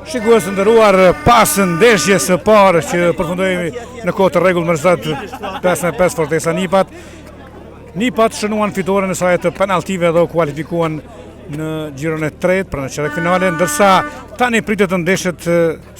Shikues të nderuar, pas ndeshjes së parë që përfundoi në kohë të rregull me rezultat 5-5 Fortesa Nipat. Nipat shënuan fitoren e saj të penaltive dhe u kualifikuan në gjiron e tretë për në çeyrek-finale, ndërsa tani pritet të ndeshet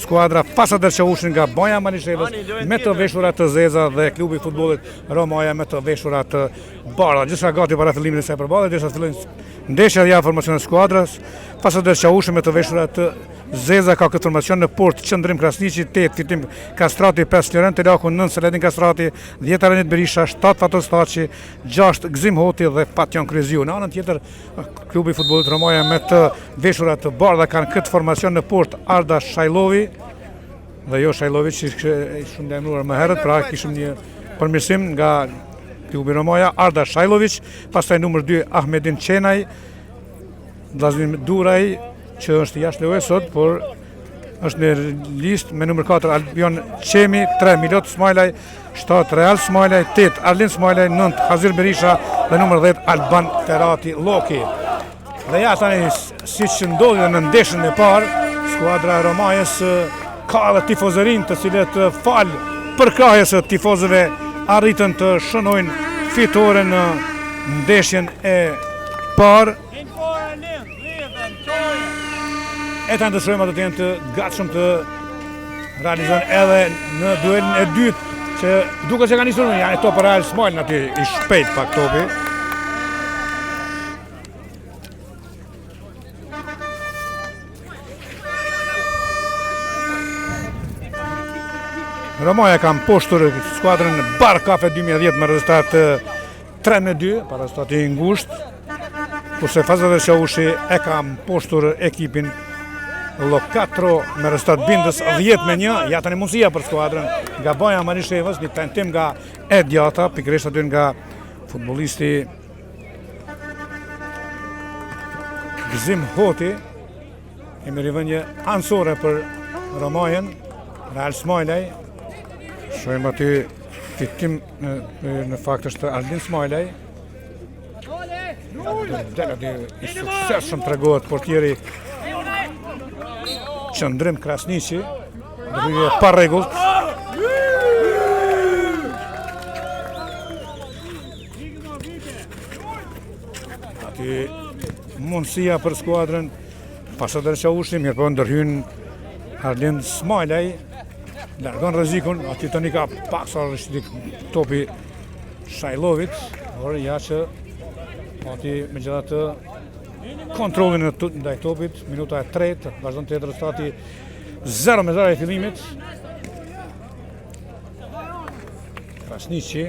skuadra Pasader Çavushin nga Baja Malishevës me të veshura të zeza dhe klubi i futbollit Romaja me të veshura të bardha. Gjithçka gati para fillimit të kësaj përballje, derisa të fillojnë ndeshja ja formacion e skuadrës. Pasader Çavushi me të veshura të zeza ka këtë formacion në port Qëndrim Krasniqi, 8 fitim Kastrati, 5 Florent Telaku, 9 Seledin Kastrati, 10 Aranit Berisha, 7 Fatos Thaçi, 6 Gzim Hoti dhe Patjon Kryziu. Në anën tjetër, klubi i futbollit Romaja me të veshura të bardha kanë këtë formacion në port Arda Shajlovi dhe jo Shajlovic, që shumë lajmëruar më herët, pra kishim një përmirësim nga klubi Romaja, Arda Shajlovic, pastaj numër 2 Ahmedin Qenaj, Vllazmin Duraj, që është jashtë lojës sot, por është në listë me numër 4 Albion Qemi, 3 Milot Smajlaj, 7 Real Smajlaj, 8 Arlin Smajlaj, 9 Hazir Berisha dhe numër 10 Alban Ferati Loki. Dhe ja tani, siç ndodhi në ndeshjen e parë, skuadra e Romajës ka edhe tifozërin të cilët fal përkrahjes së tifozëve arritën të shënojnë fitoren në ndeshjen e parë. E të ndëshojmë atë të jenë të gatshëm të realizojnë edhe në duelin e dytë, që duke që ka njësur në janë e topë Real Smajlën aty i shpejt pak topi. Romaja kam poshtur skuadrën Bar Kafe 2010 me rezultat 3-2, para rezultati i ngushtë, kurse Pasader Çavushi e kam poshtur ekipin Lokatro me rezultat bindës 10-1. Ja tani mundësia për skuadrën nga Baja Malishevës, një tentim nga Edjata, pikërisht aty nga futbollisti Gzim Hoti, kemi rivendje anësore për Romajën, Real Smajlaj. Shohim aty fitim në fakt është Arlin Smajlaj. Del aty i suksesshëm tregohet portieri Qëndrim Krasniqi, dhe pa rregullt. Aty mundësia për skuadrën Pasader Çavushi, mirë po ndërhyn Arlin Smajlaj, largon rrezikun, aty tani ka paksa rishtik topi Shajlovit, por ja që aty megjithatë kontrollin ndaj topit, minuta e tretë, vazhdon të jetë rezultati 0-0 e fillimit. Krasniqi,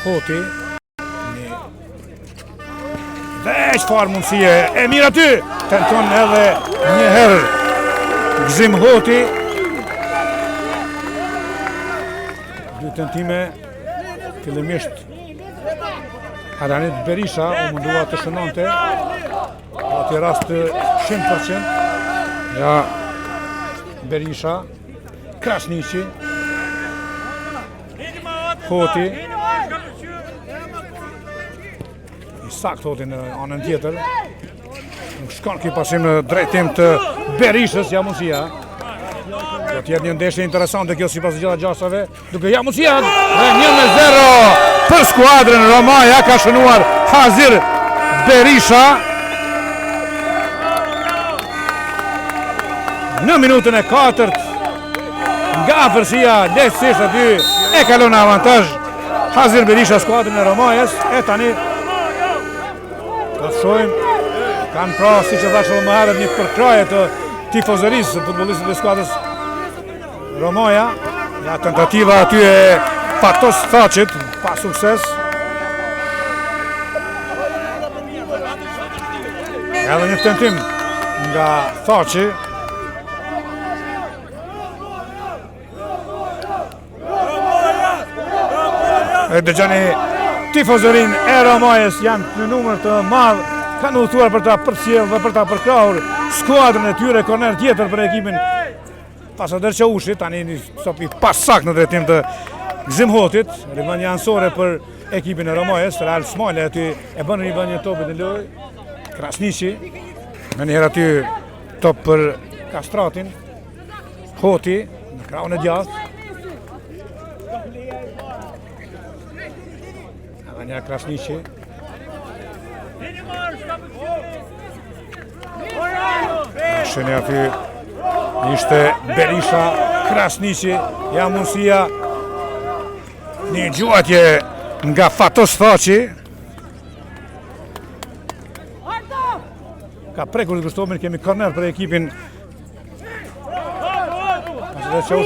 Hoti, dhe çfarë mundësie, e mirë aty, tenton edhe një herë Gzim Hoti. Dy tentime, fillimisht Aranit Berisha u mundua të shënonte, aty rast 100%, ja Berisha, Krasniqi, Hoti, i sakt Hoti në anën tjetër, nuk shkon këj pasim në drejtim të Berishës, ja mundësia. Do t'jetë një ndeshje interesante kjo sipas të gjitha gjasave, duke ja mundësia dhe 1-0 për skuadrën Romaja, ka shënuar Hazir Berisha. Në minutën e 4 nga afërsia lehtësisht aty e kalon në avantazh Hazir Berisha skuadrën e Romajës. E tani do të shohim, kanë pra siç e thashë më herët një përkraje të tifozërisë së futbollistëve të skuadrës Romaja. Ja tentativa aty e Fatos Thaçit, pa sukses. Edhe një tentim nga Thaçi. E dëgjoni tifozërin e Romajës janë në numër të madh, kanë udhëtuar për ta përcjellë dhe për ta përkrahur skuadrën e tyre. Korner tjetër për ekipin Pasader Çavushi, tani sopi pas sakt në drejtim të Gzim Hotit, rivendje anësore për ekipin e Romajës. Real Smajlaj aty e bën rivendje topit në lojë. Krasniqi, me njëherë aty top për Kastratin. Hoti në krahun e djathtë. Anja Krasniqi. Shënë aty ishte Berisha, Krasniqi, ja mundësia një gjuatje nga Fatos Thaçi. Ka prekur të Kështomin, kemi korner për ekipin.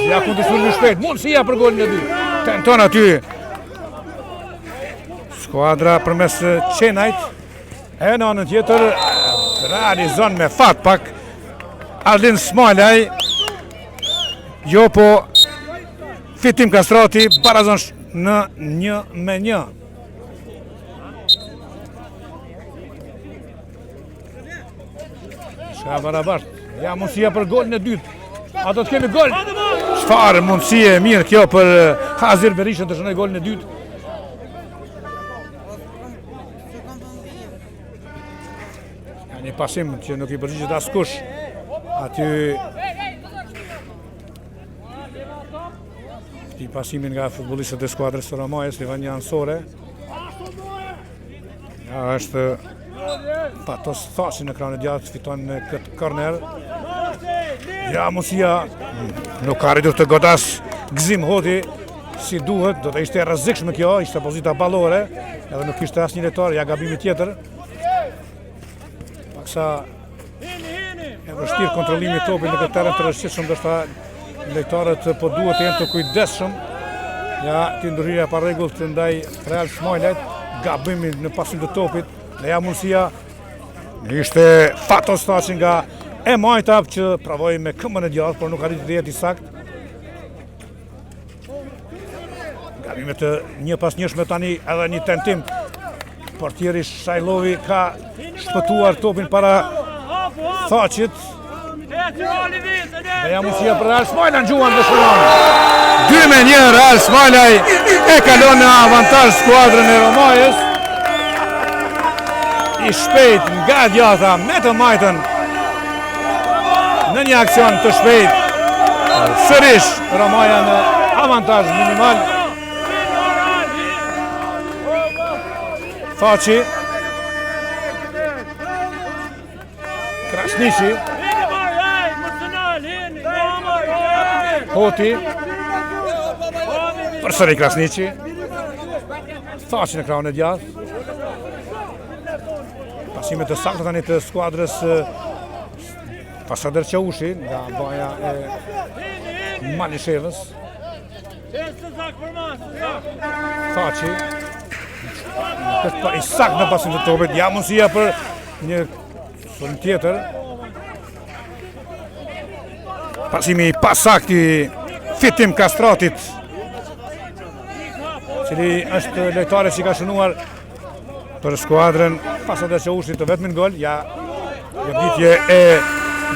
Ja kondicion në shpejt, mundësia për golin e dytë. Tenton aty skuadra përmes Qenajt. E në anën tjetër realizon me fat pak Aldin Smajlaj. Jo po Fitim Kastrati barazon në 1-1. Shka barabart. Ja mundësia për golin e dytë. A do të kemi gol? Çfarë mundësie e mirë kjo për Hazir Berishën të shënoj golin e dytë. Një pasim që nuk i përgjigjet askush. Aty i pasimin nga futbollistët e skuadrës së Ramajës, Livania Ansore. Ja është Fatos Thaçi në krahun e djathtë, fiton në këtë korner. Ja mundësia nuk ka arritur të godas Gzim Hoti si duhet, do të ishte e rrezikshme kjo, ishte pozita ballore, edhe nuk kishte asnjë lojtar, ja gabimi tjetër. Paksa e vështirë kontrollimi i topit në këtë teren të rrezikshëm, ndoshta lojtarët po duhet të jenë të kujdesshëm. Ja ti ndryshja pa rregull të ndaj Real Smajlajt, gabimi në pasim të topit, dhe ja mundësia ishte Fatos Thaçi nga e majta që provoi me këmbën e djathtë, por nuk arriti të jetë i saktë. Gabime të një pas njëshme tani edhe një tentim. Portieri Shajlovi ka shpëtuar topin para Thaçit. Dhe ja mundësia për Real Smajlaj në gjuan dhe shëron. 2-1 Real Smajlaj e kalon në avantazh skuadrën e Ramajës. I shpejt nga djatha me të majtën në një aksion të shpejt. Sërish Ramaja në avantazh minimal. Thaçi. Krasniqi. Hoti. Përsëri Krasniqi. Thaçi në krahun e djathtë. Pasime të sakta tani të skuadrës Pasader Qaushi nga baja e Malishevës. Thaçi. I sakt në pasim të topit. Ja mundësia për një sulm tjetër. Pasimi pasakt i Fitim Kastratit, cili është lojtari që ka shënuar për skuadrën Pasader Qaushi të vetmin gol. Ja bitje e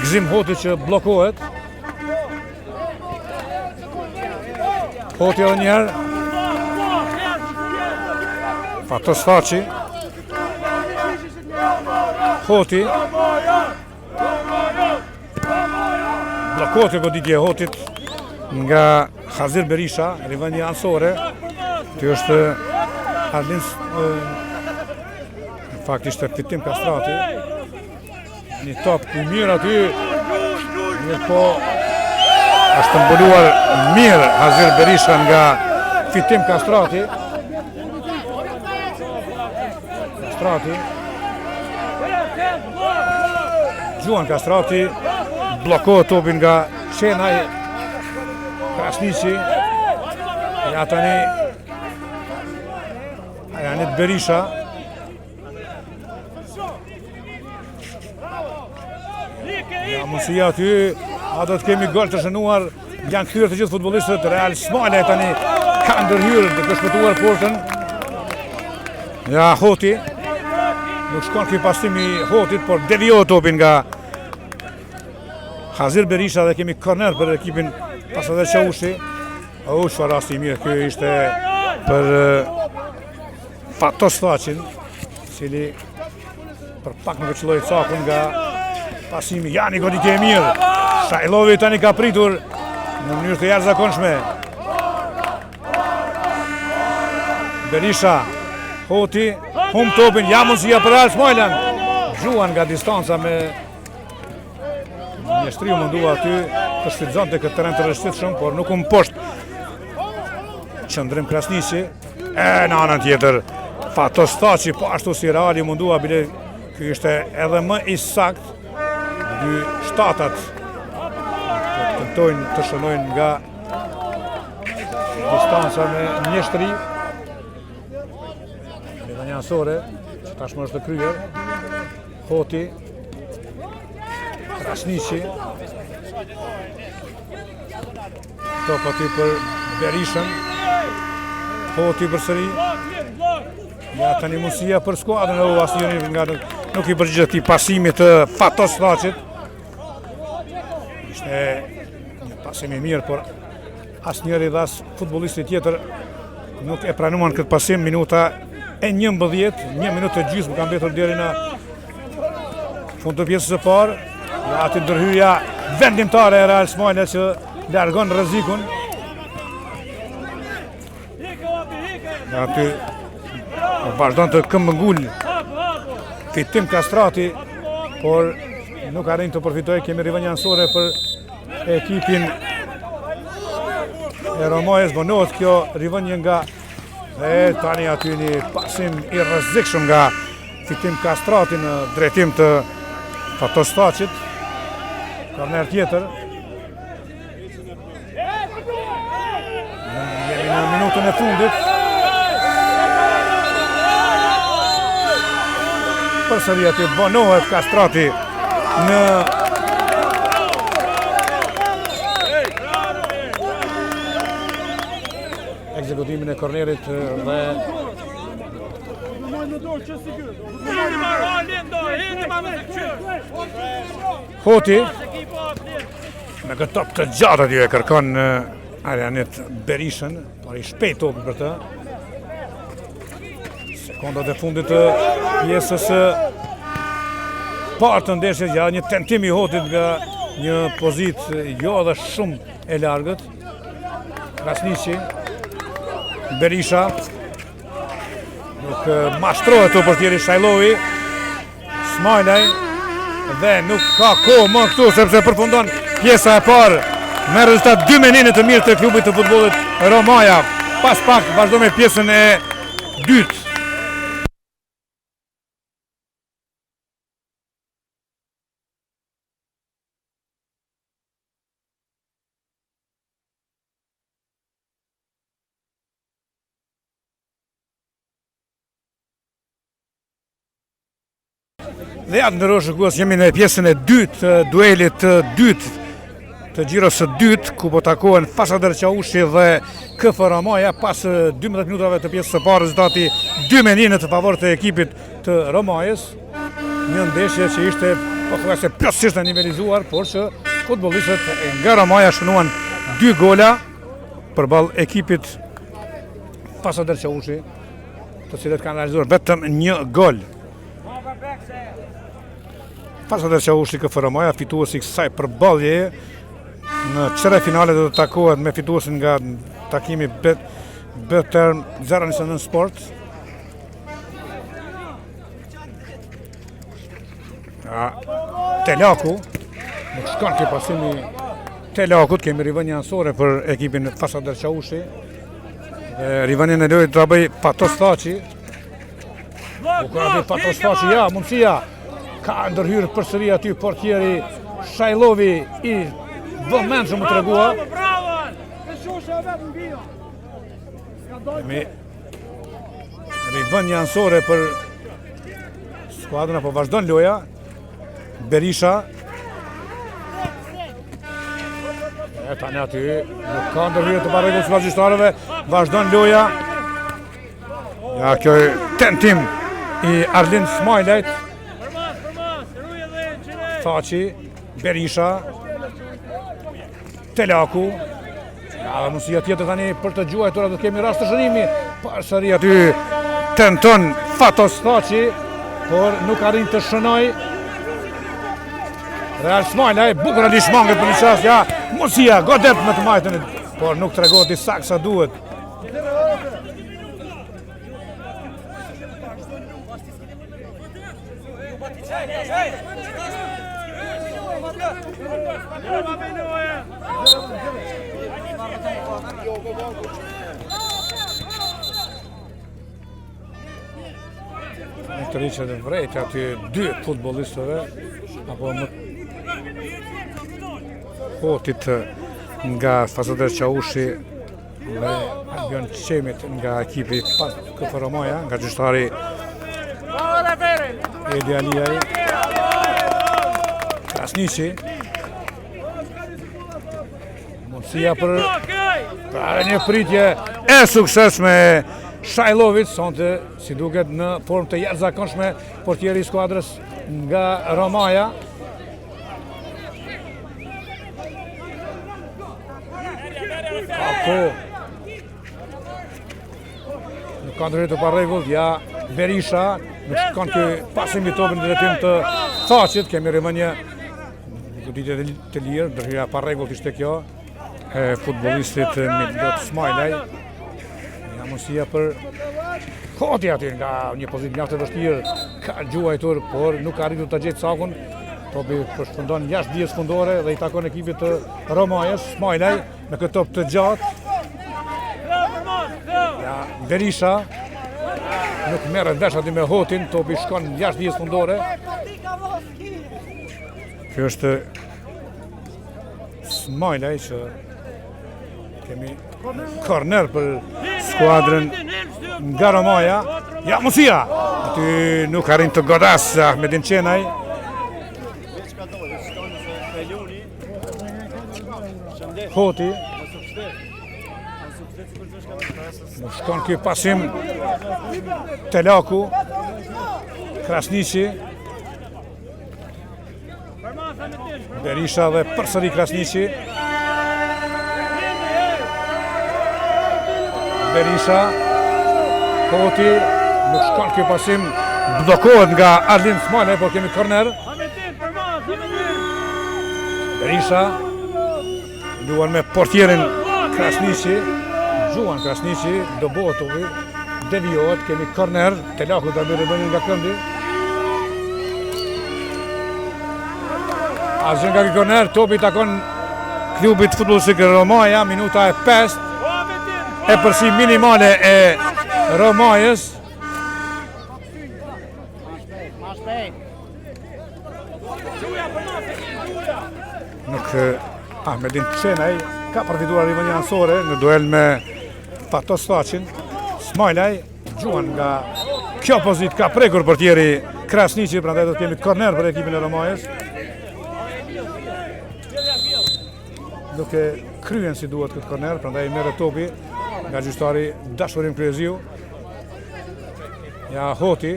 Gzim Hoti që blokohet. Hoti edhe njerë. Fatos Thaçi. Hoti. Blokohet e goditje e Hotit nga Hazir Berisha, Livania Ansore. Ty është Ardins, në fakt ishte Fitim Kastrati. Një top i mirë aty. Mirë po është mbuluar mirë Hazir Berisha nga Fitim Kastrati. Gjuan Kastrati blokohet topin nga Qenaj. Krasniqi. Ja tani Ajanit Berisha. Ja mundësia aty, a do të kemi gol të shënuar, janë kthyer të gjithë futbollistët. Real Smajlaj tani ka ndërhyrë dhe të shpëtuar portën. Ja Hoti. Nuk shkon ky pasim i Hotit, por devijohet topin nga Hazir Berisha dhe kemi korner për ekipin Pasader Qaushi. Çfarë rasti i mirë ky ishte për Fatos Thaçin, cili për pak nuk e qëlloi cakun nga Pasimi, Jani goditje e mirë. Shajlovi tani ka pritur në mënyrë të jashtëzakonshme. Berisha, Hoti, hum topin, ja mundësia për Al Smajlan. Zhuan nga distanca me Njështriu mundua aty të shfrytëzonte këtë terren të rrështitshëm, por nuk u poshtë. Qëndrim Krasniqi, në anën tjetër Fatostaçi, po ashtu si Reali mundua bile ky ishte edhe më i sakt. Dy shtatat tentojnë të shënojnë nga distanca me Njështri. Njësore, që tashmë është të kryer. Hoti, Krasniqi. Top aty për Berishën. Hoti përsëri. Ja tani mundësia për skuadrën e asnjëri nga nuk i përgjigjet këtij pasimi të Fatostaçit. Ishte një pasim i mirë, por asnjëri dhe as futbollisti tjetër nuk e pranuan këtë pasim. Minuta e 11, 1 minutë e gjysmë ka mbetur deri në fund të pjesës së parë. Ja aty ndërhyrja vendimtare e Real Smajla që largon rrezikun. Ja aty vazhdon të këmbëngul Fitim Kastrati, por nuk arrin të përfitojë. Kemi rivënjë ansore për ekipin e Romajës. Vonohet kjo rivënjë nga dhe tani aty një pasim i rrezikshëm nga Fitim Kastrati në drejtim të Fatostaçit. Korner tjetër. Jemi në minutën e fundit. Përsëri aty vonohet Kastrati në ekzekutimin e kornerit dhe Hoti me këtë top të gjatë aty e kërkon Arjanit Berishën, por i shpejt topi për të. Sekondat e fundit të pjesës parë të ndeshjes, ja një tentim i Hotit nga një pozitë jo edhe shumë e largët. Krasniqi, Berisha, nuk mashtrohet të portieri Shajlovi. Smajlaj dhe nuk ka kohë më këtu sepse përfundon pjesa e parë me rezultat 2-1 të mirë të klubit të futbollit Romaja. Pas pak vazhdo me pjesën e dytë. Dhe atë ndërrosh shikues, jemi në pjesën e dytë, duelit të dytë të xhiros së dytë, ku po takohen Fasader Qaushi dhe KF Romaja pas 12 minutave të pjesës së parë. Rezultati 2-1 të favor të ekipit të Romajës. Një ndeshje që ishte pothuajse plotësisht e nivelizuar, por që futbollistët nga Romaja shënuan 2 gola përballë ekipit Fasader Qaushi, të cilët kanë realizuar vetëm 1 gol. Fasader Qaushi KF Romaja, fituesi i kësaj përballjeje, në çere finale do të takohet me fituesin nga takimi Beterm 0-9 Sport. Telaku, nuk shkon kjo pasimi Telakut, kemi rivënjë ansore për ekipin Fasader Qaushi. Rivënjën e lojit të bëj Fatostaçi. U ka bëj Fatostaçi, ja, mundësia. Ka ndërhyrë përsëri aty portieri Shajlovi i vëmendshëm u tregua. Me rivënjë ansore për skuadrën, apo vazhdon loja. Berisha. Tani aty nuk ka ndërhyrje të parregullt sipas gjyqtarëve. Vazhdon loja. Ja, kjo tentim i Arlin Smajlajt. Thaçi, Berisha, Telaku. Ja, dhe mundësia tjetër tani për të gjuajtur, do kemi rast të shënimi. Përsëri aty tenton Fatostaçi, por nuk arrin të shënoj. Real Smajlaj, bukur Ali shmanget për një qast, ja, Mosia, godet me të majtën, por nuk të regot i sakë sa duhet. Në të riqe dhe vrejt aty dy futbolistëve, apo më Hotit nga Fazader Qaushi dhe Albion Qemit nga ekipi KF Romaja, nga gjyshtari Edi Aliaj, Krasniqi, mundësia për një pritje e suksesshme Shajlovic, sonte si duket në formë të jashtëzakonshme portieri i skuadrës nga Romaja. Ako nuk kanë drejtë pa rregull, ja Berisha, nuk kanë ky pasim i topin në drejtim të Thaqit, kemi rëmendje goditje të lirë, ndërhyrja pa rregull ishte kjo e futbollistit Milot Smajlaj. Ja mundësia për Hoti aty nga një pozitë mjaft e vështirë, ka gjuajtur, por nuk ka arritur ta gjetë sakun. Topi përshpëndon jashtë dijes fundore dhe i takon ekipit të Romajes, Smajlaj me këtë top të gjatë. Ja, Berisha nuk merret vesh aty me Hotin, topi shkon jashtë dijes fundore. Kjo është Smajlaj që kemi korner për skuadrën nga Romaja. Ja, Mosia! Aty nuk arrin të godas Ahmedin Qenaj. Hoti nuk shkon ky pasim Telaku, Krasniqi, Berisha dhe përsëri Krasniqi. Berisha, Hoti, nuk shkon ky pasim, blokohet nga Arlin Smajlaj, por kemi korner. Berisha luan me portierin Krasniqi, Gjuan Krasniqi, dobohet topi, devijohet, kemi korner, Telaku të bërë bënin nga këndi. Asgjë nga ky korner, topi takon klubit futbollistik Romaja, minuta e 5, e përsi minimale e Romajës. Nuk Ahmedin Qenaj ka përfituar rivënjë ansore në duel me Fatos Thaqin. Smajlaj, Gjuan nga kjo pozit ka prekur portieri Krasniqi, prandaj do të kemi korner për ekipin e Romajës. Nuk e kryen si duhet këtë korner, prandaj merret topi nga gjyqtari Dashurim Kryeziu. Ja Hoti,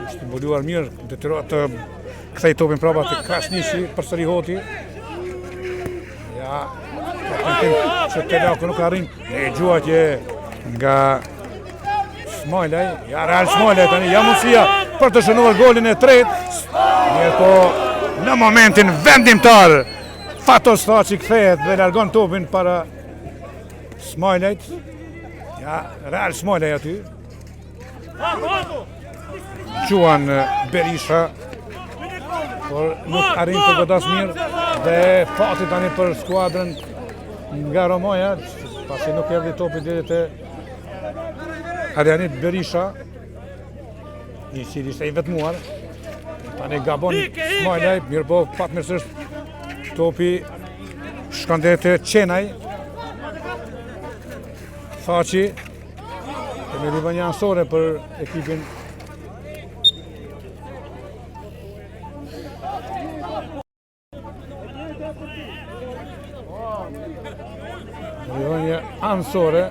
është mbuluar mirë, detyrohet të kthej topin prapa te Krasniqi, përsëri Hoti. Ja, që Telaku nuk arrin, e gjuajtje nga Smajlaj, ja Real Smajlaj tani, ja mundësia për të shënuar golin e tretë, mirë po në momentin vendimtar Fatos Thaqi kthehet dhe largon topin para Smajlajt. Ja Real Smajlaj aty. Gjuan Berisha, por nuk arrin të godas mirë dhe fati tani për skuadrën nga Romaja, pasi nuk erdhi topi deri te Arjanit Berisha, i cili ishte i vetmuar. Tani gabon Smajlaj, mirë po fatmirësisht topi shkon deri te Qenaj. Thaqi, kemi rivënjë ansore për ekipin rivënjë ansore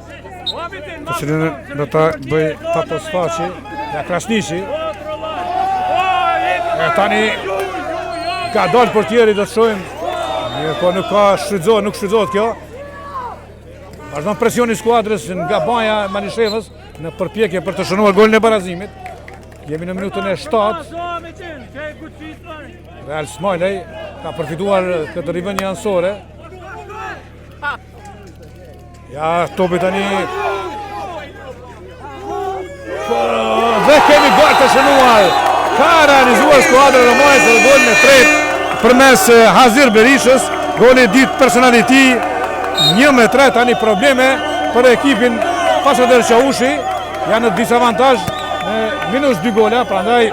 të cilën do ta bëj Fatos Thaqi, ja Krasniqi. Tani ka dalë portieri, do të shohim. Mirë po nuk ka shfrytëzohet, nuk shfrytëzohet kjo. Vazhdon presioni skuadrës nga baja e Manishevës në përpjekje për të shënuar golin e barazimit. Jemi në minutën e 7. Real Smajlej ka përfituar këtë rivënjë anësore. Ja, topi tani. Dhe kemi gol të shënuar. Ka realizuar skuadra Romajës dhe golin e tretë përmes Hazir Berishës. Goli i dytë personali i tij. 1-3 tani probleme për ekipin Pasader Qaushi. Janë në disavantazh me minus 2 gola, prandaj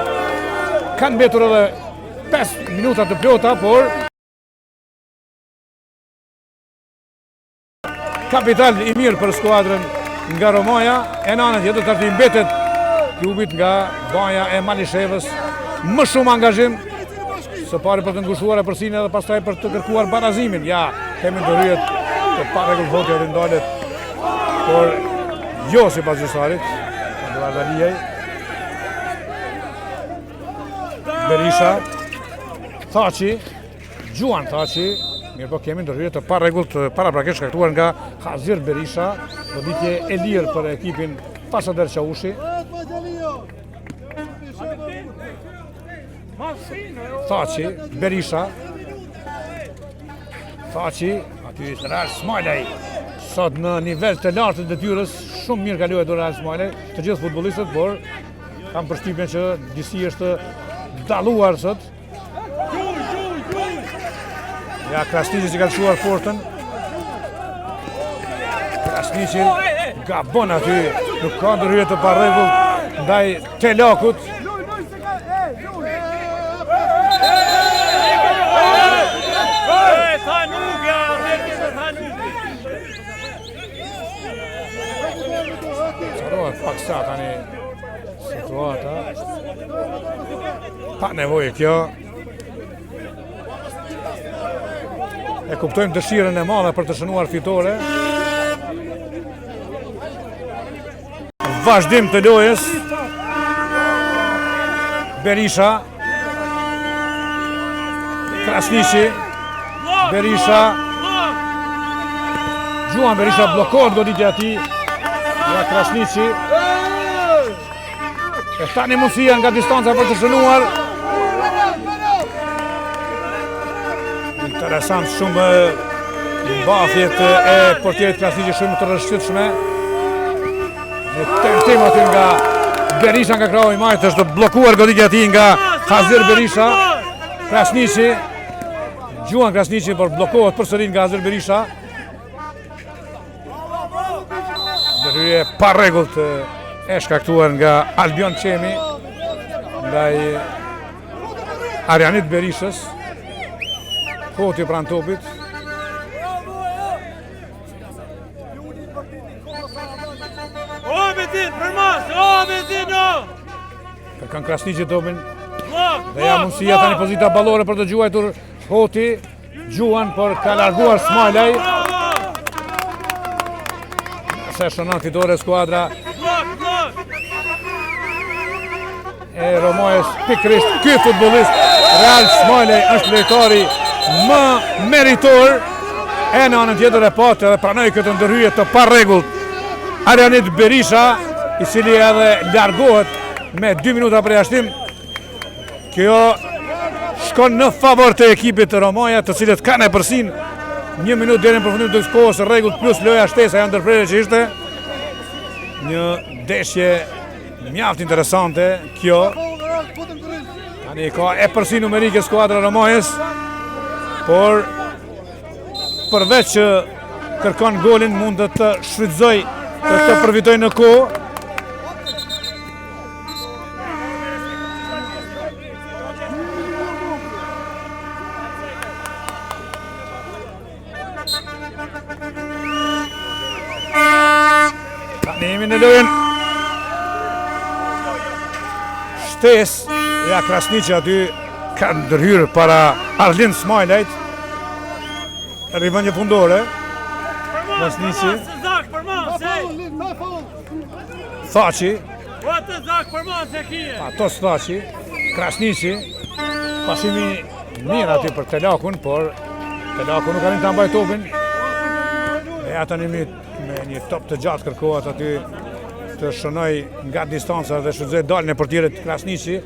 kanë mbetur edhe 5 minuta të plota, por kapital i mirë për skuadrën nga Romaja. E në anën tjetër tani mbetet klubit nga Baja e Malishevës më shumë angazhim së pari për të ngushuar e përsinë dhe pastaj për të kërkuar barazimin. Ja, kemi ndërhyjet të pa rregull të ndalet, por jo sipas gjyqtarit. Berisha, Thaçi, Gjuan Thaçi, mirë po kemi ndërhyrje të pa rregull të paraprakisht shkaktuar nga Hazir Berisha, goditje e lirë për ekipin Pasader Qaushi. Thaçi, Berisha, Thaçi, aty Real Smajlej, sot në nivel të lartë të detyrës, shumë mirë kaluar do Real Smajlej, të gjithë futbollistët, por kam përshtypjen që disi është dalluar sot. Ja, Krasniqi që ka lëshuar fortën. Krasniqi gabon aty, nuk ka ndërhyrje të parregull ndaj Telakut. Pak sa tani situata. Pa nevojë kjo. E kuptojmë dëshirën e madhe për të shënuar fitore. Vazhdim të lojës. Berisha. Krasniqi. Berisha. Gjuan Berisha bllokohet goditja e tij. Ja, Krasniqi. E tani mundësia nga distanca për të shënuar. Interesant shumë mbathjet e portierit Krasniqi, shumë të rrëshqitshme. Në tentim aty nga Berisha nga krahu i majtë, është bllokuar goditja e tij nga Hazir Berisha. Krasniqi, Gjuan Krasniqi, por bllokohet përsëri nga Hazir Berisha. Ndërhyrje pa rregullt e shkaktuar nga Albion Qemi ndaj Arianit Berishës. Koti pranë topit. Kërkon Krasniqi topin. Dhe ja mundësia tani pozita ballore për të gjuajtur Hoti. Gjuan, por ka larguar Smajlej. Se shënon fitore skuadra e Romajës, pikërisht ky futbollist Real Smajlej është lojtari më meritor. E në anën tjetër e patë edhe pranoi këtë ndërhyrje të parregullt Arianit Berisha, i cili edhe largohet me 2 minuta përjashtim. Kjo shkon në favor të ekipit të Romaja, të cilët kanë e përsin 1 minutë deri në përfundim të kohës së rregullt plus loja shtesa janë ndërprerje që ishte. Një ndeshje mjaft interesante kjo. Tani ka e përsi numerike skuadra Romajës, por përveç që kërkon golin mund të shfrytëzoj për të përfitoj në kohë. Tani jemi në lojën. Shtes, ja Krasniqi aty ka ndërhyrë para Arlind Smajlejt. Rivënje fundore. Krasniqi. Thaçi. Patos Thaçi. Krasniqi. Pasimi mirë aty për Telakun, por Telaku nuk arrin ta mbaj topin. E ata me një top të gjatë kërkohet aty të shënoj nga distanca dhe shfrytëzoi dalën e portierit Krasniqi.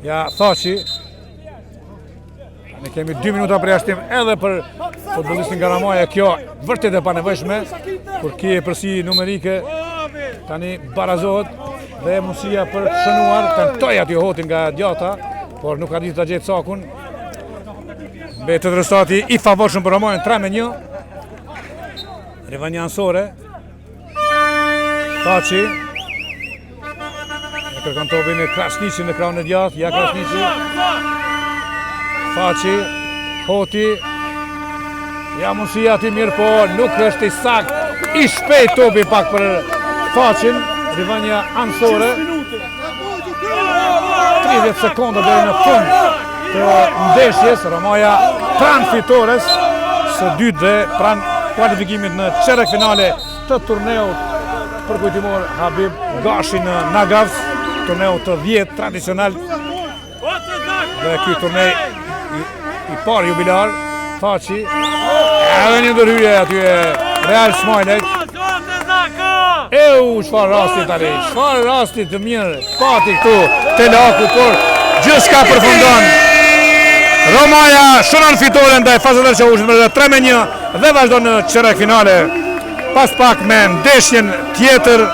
Ja Thaçi. Ne kemi 2 minuta përjashtim edhe për futbollistin nga Ramaja. Kjo vërtet e panevojshme kur kje përsi numerike tani barazohet dhe mundësia për të shënuar. Tentoj aty hotin nga Djata, por nuk ka ditë ta gjetë sakun. Mbetet rezultati i favorshëm për Ramajën 3-1. Rivanja ansore. Façi. E kërkon topin e Krasniqi në krahun e djathtë. Ja Krasniqi. Façi. Hoti. Ja mundësia aty mirë, po nuk është i sakt. I shpejt topi pak për Façin. Rivanja ansore. 30 sekonda deri në fund të ndeshjes. Ramaja pran fitores së dytë dhe pran kualifikimit në çerek finale të turneut për kujtimor Habib Gashi në Nagavs, turneu të 10 tradicional dhe ky turnej i parë jubilar. Façi edhe një ndërhyrje aty e Real Smajlek. Çfarë rasti tani, çfarë rasti të mirë pati këtu Telaku, por gjithçka përfundon. Ramaja shënon fitoren ndaj Fazëdër Çavushit me 3-1 dhe vazhdon në çerek finale. Pas pak me ndeshjen tjetër